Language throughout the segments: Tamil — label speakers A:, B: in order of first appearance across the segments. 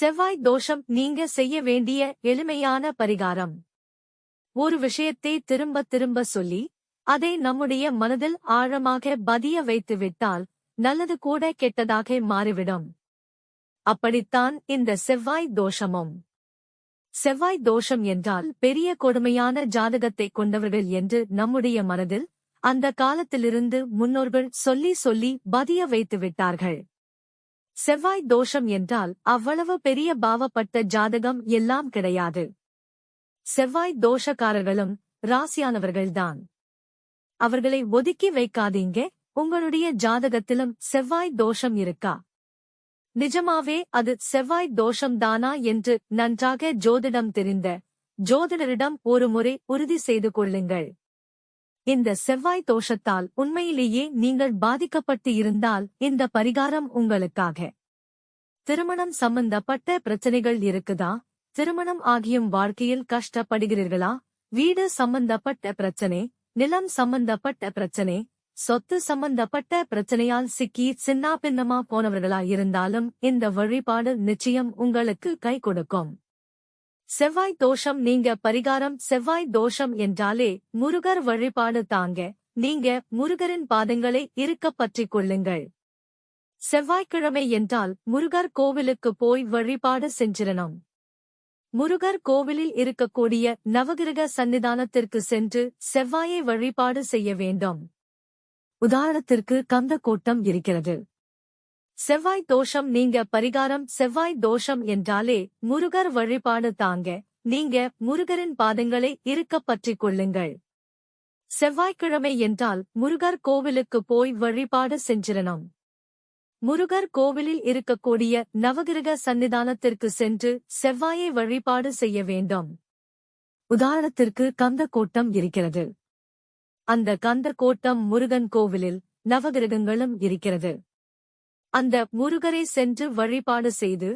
A: செவ்வாய் தோஷம் நீங்க செய்ய வேண்டிய எளிமையான பரிகாரம். ஒரு விஷயத்தை திரும்ப திரும்ப சொல்லி அதை நம்முடைய மனதில் ஆழமாக பதிய வைத்துவிட்டால் நல்லது கூட கெட்டதாக மாறிவிடும். அப்படித்தான் இந்த செவ்வாய் தோஷமும். செவ்வாய் தோஷம் என்றால் பெரிய கொடுமையான ஜாதகத்தை கொண்டவர்கள் என்று நம்முடைய மனதில் அந்த காலத்திலிருந்து முன்னோர்கள் சொல்லி சொல்லி பதிய வைத்துவிட்டார்கள். செவ்வாய் தோஷம் என்றால் அவ்வளவு பெரிய பாவப்பட்ட ஜாதகம் எல்லாம் கிடையாது. செவ்வாய் தோஷக்காரர்களும் ராசியானவர்கள்தான். அவர்களை ஒதுக்கி வைக்காதீங்க. உங்களுடைய ஜாதகத்திலும் செவ்வாய் தோஷம் இருக்கா, நிஜமாவே அது செவ்வாய் தோஷம்தானா என்று நன்றாக ஜோதிடம் தெரிந்த ஜோதிடரிடம் ஒரு முறை உறுதி செய்து கொள்ளுங்கள். இந்த செவ்வாய் தோஷத்தால் உண்மையிலேயே நீங்கள் பாதிக்கப்பட்டு இருந்தால் இந்த பரிகாரம் உங்களுக்காக. திருமணம் சம்பந்தப்பட்ட பிரச்சனைகள் இருக்குதா? திருமணம் ஆகியும் வாழ்க்கையில் கஷ்டப்படுகிறீர்களா? வீடு சம்பந்தப்பட்ட பிரச்சனை, நிலம் சம்பந்தப்பட்ட பிரச்சனை, சொத்து சம்பந்தப்பட்ட பிரச்சனையால் சிக்கி சின்னாபின்னமா போனவர்களா இருந்தாலும் இந்த வழிபாடு நிச்சயம் உங்களுக்கு கை கொடுக்கும். செவ்வாய் தோஷம் நீங்க பரிகாரம். செவ்வாய் தோஷம் என்றாலே முருகர் வழிபாடு தாங்க. நீங்க முருகரின் பாதங்களை இறுக்கப் பற்றிக் கொள்ளுங்கள். செவ்வாய்க்கிழமை என்றால் முருகர் கோவிலுக்கு போய் வழிபாடு செஞ்சிரணும். முருகர் கோவிலில் இருக்கக்கூடிய நவகிரக சன்னிதானத்திற்கு சென்று செவ்வாயை வழிபாடு செய்ய வேண்டும். உதாரணத்திற்கு கந்த கோட்டம் இருக்கிறது. செவ்வாய் தோஷம் நீங்க பரிகாரம். செவ்வாய் தோஷம் என்றாலே முருகர் வழிபாடு தாங்க. நீங்க முருகரின் பாதங்களை இறுக்கப் பற்றிக் கொள்ளுங்கள். செவ்வாய்க்கிழமை என்றால் முருகர் கோவிலுக்கு போய் வழிபாடு செஞ்சிரணும். முருகர் கோவிலில் இருக்கக்கூடிய நவகிரக சன்னிதானத்திற்கு சென்று செவ்வாயை வழிபாடு செய்ய வேண்டும். உதாரணத்திற்கு கந்த கோட்டம் இருக்கிறது. அந்த கந்த கோட்டம் முருகன் கோவிலில் நவகிரகங்களும் இருக்கிறது. அந்த முருகரை சென்று வழிபாடு செய்து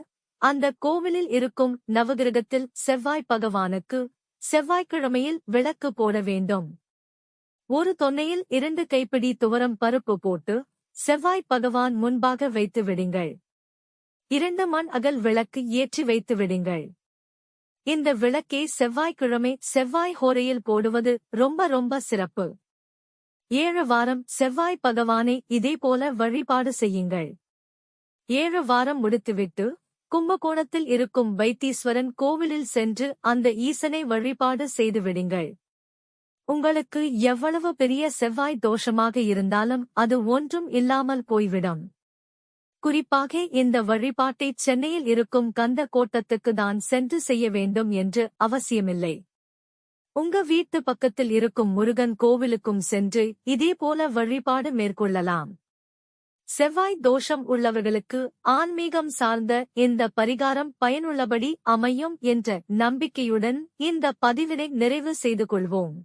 A: அந்த கோவிலில் இருக்கும் நவகிரகத்தில் செவ்வாய் பகவானுக்கு செவ்வாய்க்கிழமையில் விளக்கு போட வேண்டும். ஒரு தொன்னையில் 2 கைப்பிடி துவரம் பருப்பு போட்டு செவ்வாய் பகவான் முன்பாக வைத்து விடுங்கள். 2 மண் அகல் விளக்கு ஏற்றி வைத்து விடுங்கள். இந்த விளக்கை செவ்வாய்க்கிழமை செவ்வாய் ஹோரையில் போடுவது ரொம்ப ரொம்ப சிறப்பு. 7 வாரம் செவ்வாய் பகவானை இதேபோல வழிபாடு செய்யுங்கள். 7 வாரம் முடித்துவிட்டு கும்பகோணத்தில் இருக்கும் வைத்தீஸ்வரன் கோவிலில் சென்று அந்த ஈசனை வழிபாடு செய்துவிடுங்கள். உங்களுக்கு எவ்வளவு பெரிய செவ்வாய் தோஷமாக இருந்தாலும் அது ஒன்றும் இல்லாமல் போய்விடும். குறிப்பாக இந்த வழிபாட்டை சென்னையில் இருக்கும் கந்த கோட்டத்துக்கு தான் சென்று செய்ய வேண்டும் என்று அவசியமில்லை. உங்க வீட்டு பக்கத்தில் இருக்கும் முருகன் கோவிலுக்கும் சென்று இதேபோல வழிபாடு மேற்கொள்ளலாம். செவ்வாய் தோஷம் உள்ளவர்களுக்கு ஆன்மீகம் சார்ந்த இந்த பரிகாரம் பயனுள்ளபடி அமையும் என்ற நம்பிக்கையுடன் இந்த பதிவினை நிறைவு செய்து கொள்வோம்.